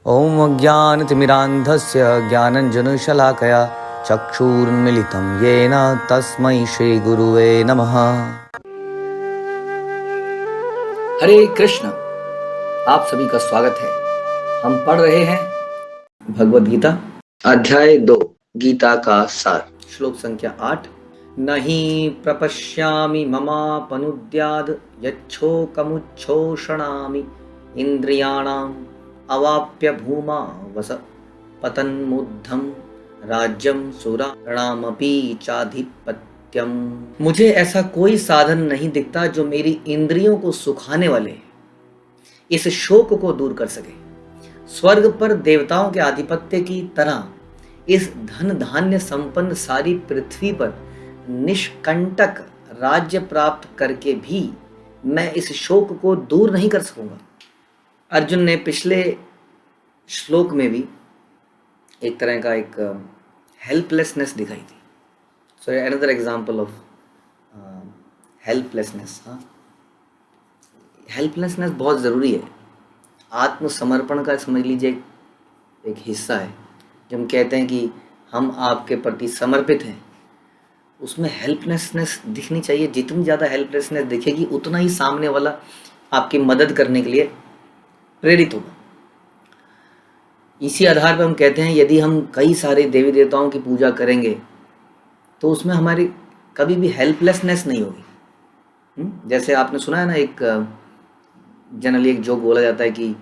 ॐ अज्ञानतिमिरान्धस्य ज्ञानञ्जनशलाकया चक्षुरुन्मीलितं येन तस्मै श्रीगुरुवे नमः। हरे कृष्ण। आप सभी का स्वागत है। हम पढ़ रहे हैं भगवद गीता अध्याय 2 गीता का सार, श्लोक संख्या 8। नहि प्रपश्यामि ममापनुद्याद् यच्छोकमुच्छोषणामि इंद्रियाणाम् अवाप्य भूमा वस पतन्मुद्धं राज्यं सुराणामपि चाधिपत्यम्। मुझे ऐसा कोई साधन नहीं दिखता जो मेरी इंद्रियों को सुखाने वाले इस शोक को दूर कर सके। स्वर्ग पर देवताओं के आधिपत्य की तरह इस धन धान्य संपन्न सारी पृथ्वी पर निष्कंटक राज्य प्राप्त करके भी मैं इस शोक को दूर नहीं कर सकूंगा। अर्जुन ने पिछले श्लोक में भी एक तरह का एक हेल्पलेसनेस दिखाई थी। So another example of helplessness. Helplessness बहुत ज़रूरी है। आत्मसमर्पण का समझ लीजिए एक हिस्सा है। जब हम कहते हैं कि हम आपके प्रति समर्पित हैं, उसमें हेल्पलेसनेस दिखनी चाहिए। जितनी ज़्यादा हेल्पलेसनेस दिखेगी उतना ही सामने वाला आपकी मदद करने के लिए प्रेरित होगा। इसी आधार पर हम कहते हैं यदि हम कई सारे देवी देवताओं की पूजा करेंगे तो उसमें हमारी कभी भी हेल्पलेसनेस नहीं होगी। जैसे आपने सुना है ना, एक जनरली एक जोक बोला जाता है कि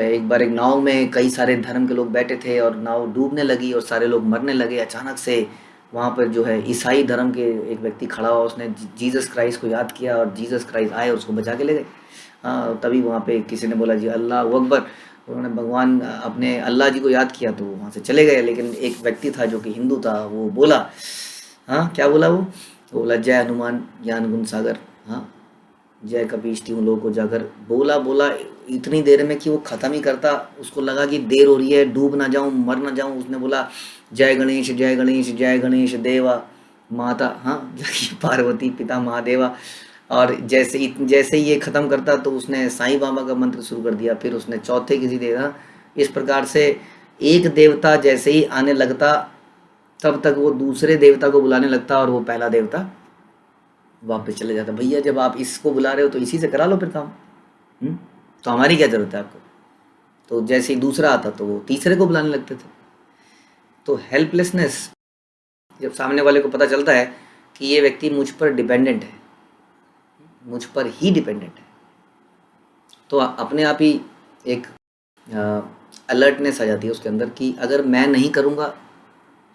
एक बार एक नाव में कई सारे धर्म के लोग बैठे थे और नाव डूबने लगी और सारे लोग मरने लगे। अचानक से वहाँ पर जो है ईसाई धर्म के एक व्यक्ति खड़ा हुआ, उसने जीसस क्राइस्ट को याद किया और जीसस क्राइस्ट आए और उसको बचा के ले गए। तभी वहाँ पे किसी ने बोला जी अल्लाह अकबर। उन्होंने भगवान अपने अल्लाह जी को याद किया तो वहाँ से चले गए। लेकिन एक व्यक्ति था जो कि हिंदू था, वो बोला, क्या बोला वो? तो बोला जय हनुमान ज्ञान गुण सागर, जय कपीश तीनों लोगों को जाकर। बोला इतनी देर में कि वो ख़त्म ही करता, उसको लगा कि देर हो रही है, डूब ना जाऊं, मर ना जाऊं। उसने बोला जय गणेश जय गणेश जय गणेश देवा माता पार्वती पिता महादेवा। और जैसे ही ये ख़त्म करता तो उसने साईं बाबा का मंत्र शुरू कर दिया। फिर उसने चौथे किसी देवता, इस प्रकार से एक देवता जैसे ही आने लगता तब तक वो दूसरे देवता को बुलाने लगता और वो पहला देवता वापस चले जाता। भैया जब आप इसको बुला रहे हो तो इसी से करा लो फिर काम। तो हमारी क्या ज़रूरत है आपको? तो जैसे ही दूसरा आता तो वो तीसरे को बुलाने लगते थे। तो हेल्पलेसनेस, जब सामने वाले को पता चलता है कि ये व्यक्ति मुझ पर डिपेंडेंट है, मुझ पर ही डिपेंडेंट है, तो अपने आप ही एक अलर्टनेस आ जाती है उसके अंदर कि अगर मैं नहीं करूँगा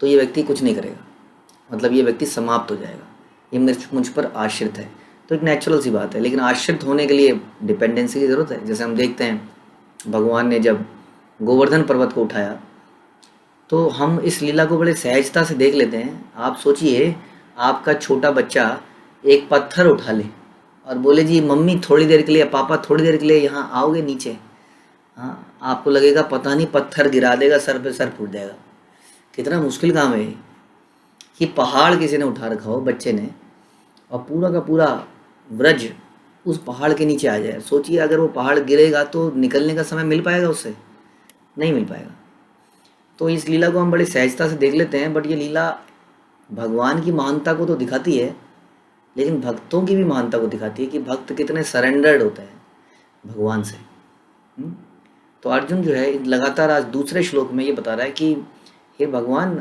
तो ये व्यक्ति कुछ नहीं करेगा, मतलब ये व्यक्ति समाप्त हो जाएगा, ये मुझ पर आश्रित है। तो एक नेचुरल सी बात है। लेकिन आश्रित होने के लिए डिपेंडेंसी की ज़रूरत है। जैसे हम देखते हैं भगवान ने जब गोवर्धन पर्वत को उठाया तो हम इस लीला को बड़े सहजता से देख लेते हैं। आप सोचिए, आपका छोटा बच्चा एक पत्थर उठा ले और बोले जी मम्मी थोड़ी देर के लिए, पापा थोड़ी देर के लिए यहाँ आओगे नीचे। आपको लगेगा पता नहीं पत्थर गिरा देगा, सर पे सर फूट जाएगा। कितना मुश्किल काम है कि पहाड़ किसी ने उठा रखा हो बच्चे ने और पूरा का पूरा व्रज उस पहाड़ के नीचे आ जाए। सोचिए अगर वो पहाड़ गिरेगा तो निकलने का समय मिल पाएगा उससे? नहीं मिल पाएगा। तो इस लीला को हम बड़ी सहजता से देख लेते हैं, बट ये लीला भगवान की महानता को तो दिखाती है, लेकिन भक्तों की भी महानता को दिखाती है कि भक्त कितने सरेंडर्ड होते हैं भगवान से। तो अर्जुन जो है लगातार आज दूसरे श्लोक में ये बता रहा है कि हे भगवान,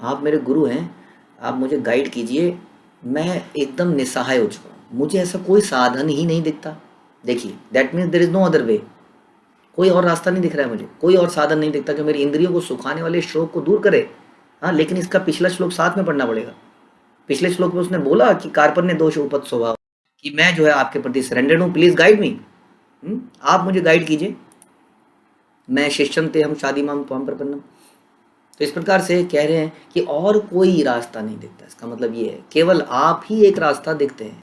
आप मेरे गुरु हैं, आप मुझे गाइड कीजिए। मैं एकदम निस्सहाय हो चुका हूँ, मुझे ऐसा कोई साधन ही नहीं दिखता। देखिए, that means there is no other way. कोई और रास्ता नहीं दिख रहा है मुझे, कोई और साधन नहीं दिखता जो मेरी इंद्रियों को सुखाने वाले शोक को दूर करे। लेकिन इसका पिछला श्लोक साथ में पढ़ना पड़ेगा। पिछले श्लोक में उसने बोला कि कार्पण्य दोष उपद स्वभाव, कि मैं जो है आपके प्रति सरेंडर्ड हूँ, प्लीज़ गाइड मी। आप मुझे गाइड कीजिए। मैं शिष्यम ते हम शादी माम त्वाम प्रपन्नम। तो इस प्रकार से कह रहे हैं कि और कोई रास्ता नहीं दिखता। इसका मतलब ये है केवल आप ही एक रास्ता दिखते हैं।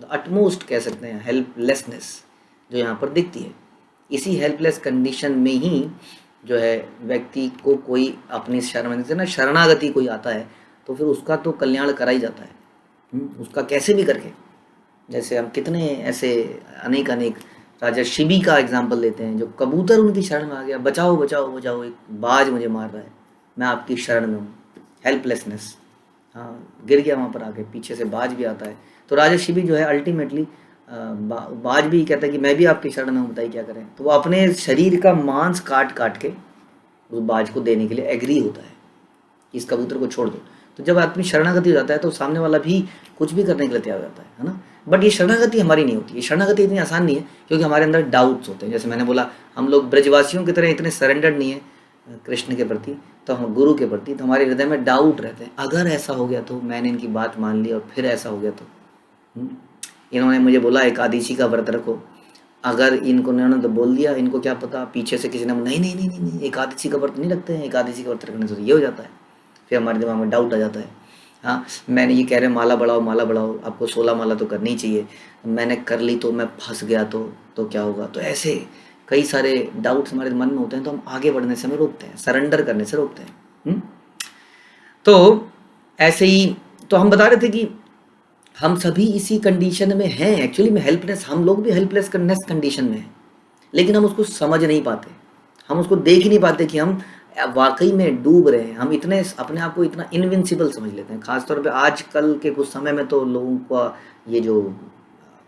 अटमोस्ट कह सकते हैं हेल्पलेसनेस जो यहाँ पर दिखती है। इसी हेल्पलेस कंडीशन में ही जो है व्यक्ति को कोई अपनी शरणागति कोई आता है तो फिर उसका तो कल्याण करा ही जाता है। उसका कैसे भी करके, जैसे हम कितने ऐसे अनेक राजा शिबी का एग्जाम्पल लेते हैं, जो कबूतर उनकी शरण में आ गया, बचाओ बचाओ बचाओ, एक बाज मुझे मार रहा है, मैं आपकी शरण में हूँ, हेल्पलेसनेस, हाँ गिर गया वहाँ पर आके, पीछे से बाज भी आता है। तो राजा शिबी जो है अल्टीमेटली बाज भी कहता है कि मैं भी आपकी शरण में हूँ, बताइए क्या करें। तो वो अपने शरीर का मांस काट काट के उस बाज को देने के लिए एग्री होता है कि इस कबूतर को छोड़ दो। तो जब आदमी शरणागति हो जाता है तो सामने वाला भी कुछ भी करने के लिए तैयार हो जाता है ना। बट ये शरणागति हमारी नहीं होती, ये शरणागति इतनी आसान नहीं है, क्योंकि हमारे अंदर डाउट्स होते हैं। जैसे मैंने बोला, हम लोग ब्रजवासियों की तरह इतने सरेंडर्ड नहीं है कृष्ण के प्रति, तो हम गुरु के प्रति, तो हमारे हृदय में डाउट रहते हैं, अगर ऐसा हो गया तो, मैंने इनकी बात मान ली और फिर ऐसा हो गया तो, इन्होंने मुझे बोला एकादशी का व्रत रखो, अगर इन्होंने तो बोल दिया, इनको क्या पता, पीछे से किसी ने नहीं नहीं नहीं नहीं एकादशी का व्रत नहीं रखते हैं, एकादशी का व्रत रखने से ये हो जाता है। फिर हमारे दिमाग में डाउट आ जाता है, हाँ मैंने ये कह रहे माला बढ़ाओ माला बढ़ाओ, आपको 16 माला तो करनी चाहिए, मैंने कर ली तो मैं फंस गया तो क्या होगा। तो ऐसे कई सारे डाउट्स हमारे मन में होते हैं, तो हम आगे बढ़ने से हमें रोकते हैं, सरेंडर करने से रोकते हैं। तो ऐसे ही तो हम बता रहे थे कि हम सभी इसी कंडीशन में हैं, एक्चुअली में हेल्पलेस, हम लोग भी हेल्पलेसनेस कंडीशन में हैं, लेकिन हम उसको समझ नहीं पाते, हम उसको देख ही नहीं पाते कि हम वाकई में डूब रहे हैं। हम इतने अपने आप को इतना इनविंसिबल समझ लेते हैं, खासतौर पे आजकल के कुछ समय में तो लोगों का ये जो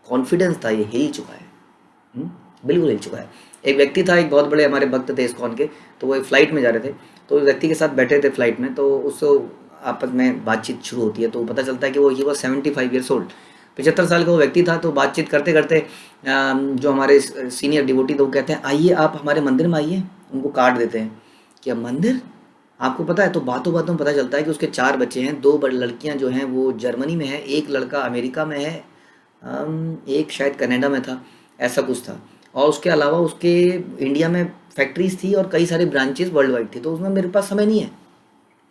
कॉन्फिडेंस था ये हिल चुका है, बिल्कुल हिल चुका है। एक व्यक्ति था, एक बहुत बड़े हमारे भक्त थे इस्कॉन के, तो वो एक फ़्लाइट में जा रहे थे, तो उस व्यक्ति के साथ बैठे थे फ्लाइट में, तो उससे आपस में बातचीत शुरू होती है, तो पता चलता है कि वो 75 ईयर्स ओल्ड, 75 साल का वो व्यक्ति था। तो बातचीत करते करते जो हमारे सीनियर डिवोटी थे वो कहते हैं आइए आप हमारे मंदिर में आइए, उनको कार्ड देते हैं कि अब मंदिर आपको पता है। तो बातों बातों में पता चलता है कि उसके 4 बच्चे हैं, 2 बड़ी लड़कियां जो हैं वो जर्मनी में है, एक लड़का अमेरिका में है, एक शायद कनाडा में था, ऐसा कुछ था। और उसके अलावा उसके इंडिया में फैक्ट्रीज थी और कई सारे ब्रांचेस वर्ल्ड वाइड थी। तो उसमें मेरे पास समय नहीं है,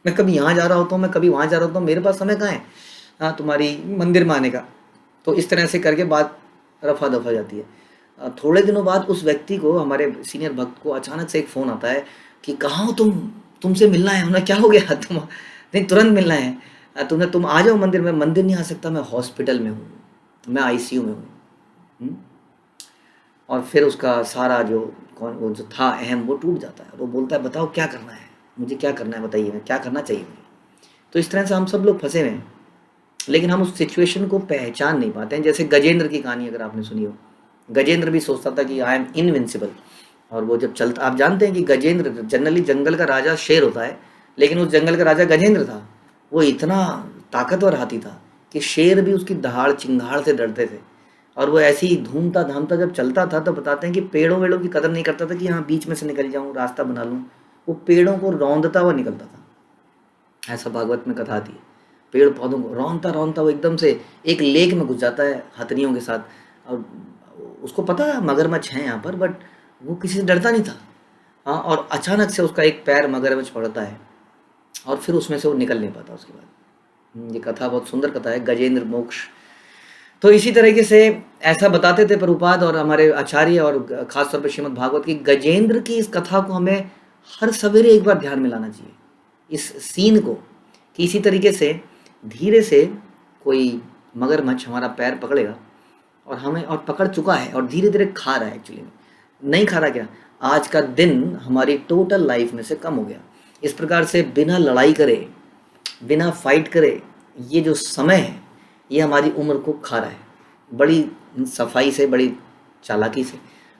मैं कभी यहाँ जा रहा होता हूँ, मैं कभी वहाँ जा रहा होता हूँ, मेरे पास समय कहाँ है हाँ तुम्हारी मंदिर में आने का। तो इस तरह से करके बात रफा दफा जाती है। थोड़े दिनों बाद उस व्यक्ति को, हमारे सीनियर भक्त को, अचानक से एक फ़ोन आता है कि कहाँ हो तुमसे मिलना है। उन्हें क्या हो गया, तुम नहीं तुरंत मिलना है, तुम आ जाओ मंदिर में। मंदिर नहीं आ सकता, मैं हॉस्पिटल में हूँ, मैं आईसीयू में हूँ। और फिर उसका सारा वो जो था अहम वो टूट जाता है। वो बोलता है बताओ क्या करना है, मुझे क्या करना है, बताइए मैं क्या करना चाहिए मुझे। तो इस तरह से हम सब लोग फंसे हुए हैं, लेकिन हम उस सिचुएशन को पहचान नहीं पाते हैं। जैसे गजेंद्र की कहानी अगर आपने सुनी हो, गजेंद्र भी सोचता था कि आई एम इनविंसिबल, और वो जब चलता, आप जानते हैं कि गजेंद्र जनरली जंगल का राजा शेर होता है, लेकिन उस जंगल का राजा गजेंद्र था। वो इतना ताकतवर हाथी था कि शेर भी उसकी दहाड़ चिंगाड़ से डरते थे। और वो ऐसे ही धूमता धामता जब चलता था, तो बताते हैं कि पेड़ों वेड़ों की कदर नहीं करता था कि हाँ बीच में से निकल जाऊँ, रास्ता बना लूँ। वो पेड़ों को रौंदता हुआ निकलता था, ऐसा भागवत में कथा थी। पेड़ पौधों को रौंदता रौंदता वो एकदम से एक लेक में घुस जाता है हथनियों के साथ, और उसको पता है मगरमच्छ हैं यहाँ पर, बट वो किसी से डरता नहीं था। हाँ, और अचानक से उसका एक पैर मगरमच्छ पड़ता है और फिर उसमें से वो निकल नहीं पाता उसके बाद। ये कथा बहुत सुंदर कथा है, गजेंद्र मोक्ष। तो इसी तरीके से ऐसा बताते थे प्रभुपाद और हमारे आचार्य, और खासतौर पर श्रीमद् भागवत की गजेंद्र की इस कथा को हमें हर सवेरे एक बार ध्यान में लाना चाहिए, इस सीन को, कि इसी तरीके से धीरे से कोई मगरमच्छ हमारा पैर पकड़ेगा और हमें, और पकड़ चुका है और धीरे धीरे खा रहा है। एक्चुअली में नहीं खा रहा, क्या आज का दिन हमारी टोटल लाइफ में से कम हो गया। इस प्रकार से बिना लड़ाई करे, बिना फाइट करे, ये जो समय है ये हमारी उम्र को खा रहा है, बड़ी सफाई से, बड़ी चालाकी से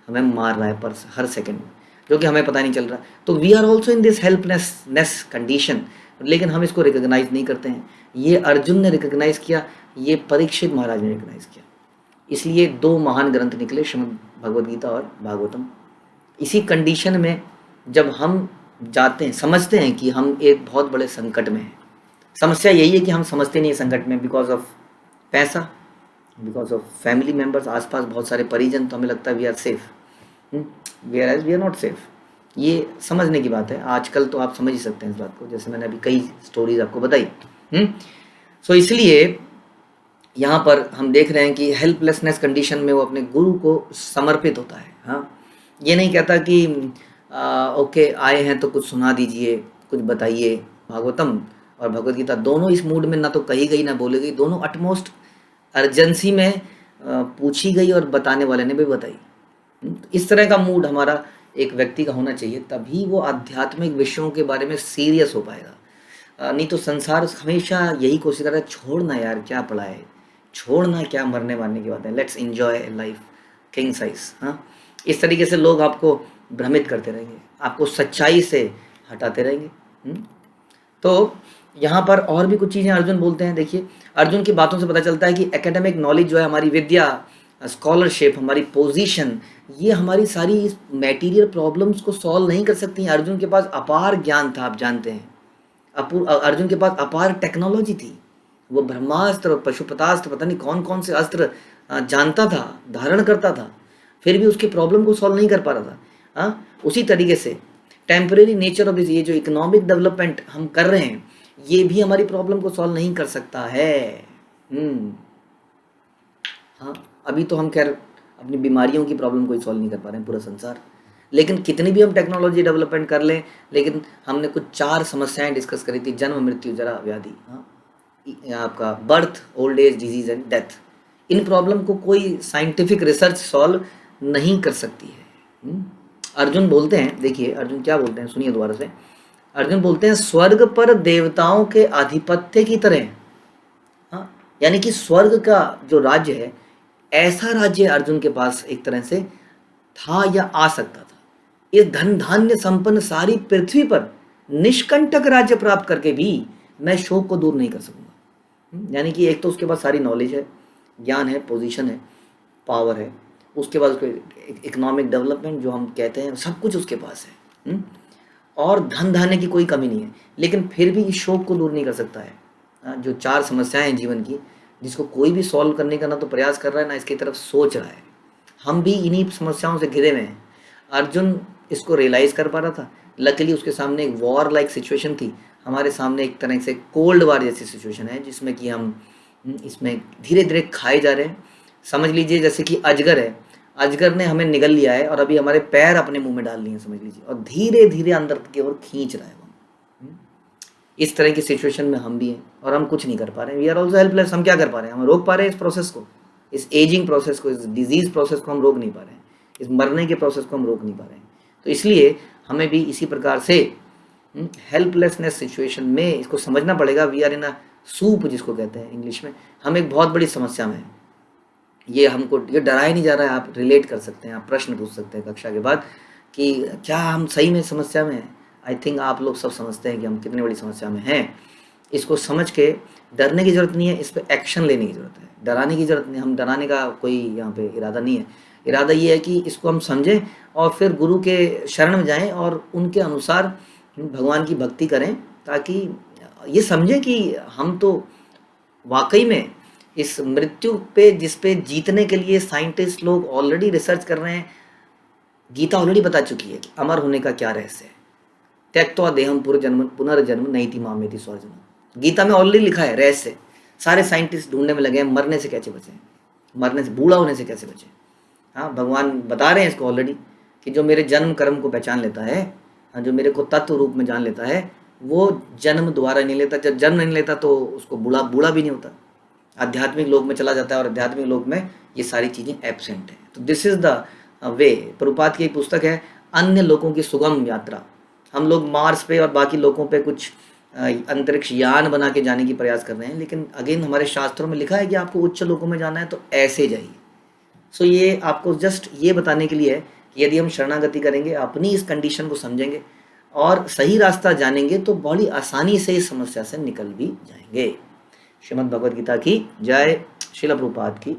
हमें मार रहा है पर हर सेकंड में, जो कि हमें पता नहीं चल रहा। तो we are also in this helplessness condition, लेकिन हम इसको रिकॉग्नाइज नहीं करते हैं। ये अर्जुन ने रिकॉग्नाइज किया, ये परीक्षित महाराज ने रिकॉग्नाइज किया, इसलिए 2 महान ग्रंथ निकले, श्रीमद् भगवद गीता और भागवतम। इसी कंडीशन में जब हम जाते हैं, समझते हैं कि हम एक बहुत बड़े संकट में हैं। समस्या यही है कि हम समझते नहीं है संकट में, बिकॉज ऑफ पैसा, बिकॉज ऑफ फैमिली मेम्बर्स, आसपास बहुत सारे परिजन, तो हमें लगता है we are safe, we are not safe. ये समझने की बात है। आजकल तो आप समझ ही सकते हैं इस बात को, जैसे मैंने अभी कई स्टोरीज आपको बताई। सो इसलिए यहाँ पर हम देख रहे हैं कि हेल्पलेसनेस कंडीशन में वो अपने गुरु को समर्पित होता है। हाँ, ये नहीं कहता कि ओके आए हैं तो कुछ सुना दीजिए, कुछ बताइए। भागवतम और भगवद गीता दोनों इस मूड में ना तो कही गई ना बोली गई, दोनों अटमोस्ट अर्जेंसी में पूछी गई और बताने वाले ने भी बताई। इस तरह का मूड हमारा एक व्यक्ति का होना चाहिए, तभी वो आध्यात्मिक विषयों के बारे में सीरियस हो पाएगा। नहीं तो संसार हमेशा यही कोशिश कर रहा है, छोड़ना यार क्या पड़ा है, छोड़ना क्या, मरने मारने की बात है, let's enjoy life king size. हाँ, इस तरीके से लोग आपको भ्रमित करते रहेंगे, आपको सच्चाई से हटाते रहेंगे। तो यहाँ पर और भी कुछ चीज़ें अर्जुन बोलते हैं। देखिए, अर्जुन की बातों से पता चलता है कि एकेडमिक नॉलेज जो है, हमारी विद्या, स्कॉलरशिप, हमारी पोजीशन, ये हमारी सारी मटेरियल प्रॉब्लम्स को सॉल्व नहीं कर सकती हैं। अर्जुन के पास अपार ज्ञान था, आप जानते हैं। अर्जुन के पास अपार टेक्नोलॉजी थी। वो ब्रह्मास्त्र, पशुपतास्त्र, पता नहीं कौन कौन से अस्त्र जानता था, धारण करता था, फिर भी उसके प्रॉब्लम को सॉल्व नहीं कर पा रहा था। उसी तरीके से टेम्परेरी नेचर ऑफ दिस, ये जो इकोनॉमिक डेवलपमेंट हम कर रहे हैं, ये भी हमारी प्रॉब्लम को सॉल्व नहीं कर सकता है। हाँ, अभी तो हम खैर अपनी बीमारियों की प्रॉब्लम को ही सॉल्व नहीं कर पा रहे हैं, पूरा संसार। लेकिन कितनी भी हम टेक्नोलॉजी डेवलपमेंट कर लें, लेकिन हमने कुछ 4 समस्याएं डिस्कस करी थी, जन्म, मृत्यु, जरा, व्याधि, आपका birth, old age, disease and death. In problem को कोई साइंटिफिक रिसर्च सॉल्व नहीं कर सकती है। अर्जुन बोलते हैं, देखिए अर्जुन क्या बोलते हैं, सुनिए दोबारा से। अर्जुन बोलते हैं, स्वर्ग पर देवताओं के आधिपत्य की तरह। हाँ, यानी कि स्वर्ग का जो राज्य है, ऐसा राज्य अर्जुन के पास एक तरह से था या आ सकता था। इस धन धान्य संपन्न सारी पृथ्वी पर निष्कंटक राज्य प्राप्त करके भी मैं शोक को दूर नहीं कर सकूंगा। यानी कि एक तो उसके पास सारी नॉलेज है, ज्ञान है, पोजीशन है, पावर है, उसके बाद उसको इकोनॉमिक डेवलपमेंट जो हम कहते हैं, सब कुछ उसके पास है। और धन धान्य की कोई कमी नहीं है, लेकिन फिर भी इस शोक को दूर नहीं कर सकता है। जो 4 समस्याएं हैं जीवन की, जिसको कोई भी सॉल्व करने का ना तो प्रयास कर रहा है, ना इसकी तरफ सोच रहा है। हम भी इन्हीं समस्याओं से घिरे हुए हैं। अर्जुन इसको रियलाइज कर पा रहा था। लकीली उसके सामने एक वॉर लाइक सिचुएशन थी, हमारे सामने एक तरह से कोल्ड वार जैसी सिचुएशन है, जिसमें कि हम इसमें धीरे धीरे खाए जा रहे हैं। समझ लीजिए जैसे कि अजगर है, अजगर ने हमें निगल लिया है और अभी हमारे पैर अपने मुंह में डाल लिए हैं, समझ लीजिए, और धीरे धीरे अंदर की ओर खींच रहा है वो। इस तरह की सिचुएशन में हम भी हैं और हम कुछ नहीं कर पा रहे हैं। We are also helpless. हम क्या कर पा रहे हैं? हम रोक पा रहे हैं इस प्रोसेस को, इस एजिंग प्रोसेस को, इस डिजीज प्रोसेस को हम रोक नहीं पा रहे हैं, इस मरने के प्रोसेस को हम रोक नहीं पा रहे हैं। तो इसलिए हमें भी इसी प्रकार से हेल्पलेसनेस सिचुएशन में इसको समझना पड़ेगा। We are in a soup, जिसको कहते हैं इंग्लिश में। हम एक बहुत बड़ी समस्या में हैं। ये हमको ये डराया नहीं जा रहा है। आप रिलेट कर सकते हैं, आप प्रश्न पूछ सकते हैं कक्षा के बाद कि क्या हम सही में समस्या में हैं। आई थिंक आप लोग सब समझते हैं कि हम कितनी बड़ी समस्या में हैं। इसको समझ के डरने की ज़रूरत नहीं है, इस पर एक्शन लेने की ज़रूरत है। डराने की ज़रूरत नहीं, हम डराने का कोई यहाँ पे इरादा नहीं है। इरादा ये है कि इसको हम समझें और फिर गुरु के शरण में जाएं और उनके अनुसार भगवान की भक्ति करें, ताकि ये समझें कि हम तो वाकई में इस मृत्यु पे, जिस पे जीतने के लिए साइंटिस्ट लोग ऑलरेडी रिसर्च कर रहे हैं। गीता ऑलरेडी बता चुकी है कि अमर होने का क्या रहस्य है। त्यक्त्वा देहम पुनर्जन्म नैति मामेति स्वजन्म। गीता में ऑलरेडी लिखा है रहस्य। सारे साइंटिस्ट ढूंढने में लगे हैं मरने से कैसे बचें, मरने से, बूढ़ा होने से कैसे बचें। हाँ, भगवान बता रहे हैं इसको ऑलरेडी कि जो मेरे जन्म कर्म को पहचान लेता है, जो मेरे को तत्व रूप में जान लेता है, वो जन्म दोबारा नहीं लेता। जब जन्म नहीं लेता तो उसको बूढ़ा भी नहीं होता, आध्यात्मिक लोक में चला जाता है, और आध्यात्मिक लोक में ये सारी चीज़ें एब्सेंट हैं। तो this is the way. Prabhupada की एक पुस्तक है अन्य लोकों की सुगम यात्रा। हम लोग मार्स पे और बाकी लोगों पे कुछ अंतरिक्ष यान बना के जाने की प्रयास कर रहे हैं, लेकिन अगेन हमारे शास्त्रों में लिखा है कि आपको उच्च लोकों में जाना है तो ऐसे जाइए। सो ये आपको जस्ट ये बताने के लिए है कि यदि हम शरणागति करेंगे, अपनी इस कंडीशन को समझेंगे और सही रास्ता जानेंगे, तो बड़ी आसानी से इस समस्या से निकल भी जाएंगे। श्रीमद् भगवद गीता की जय। श्रील प्रभुपाद की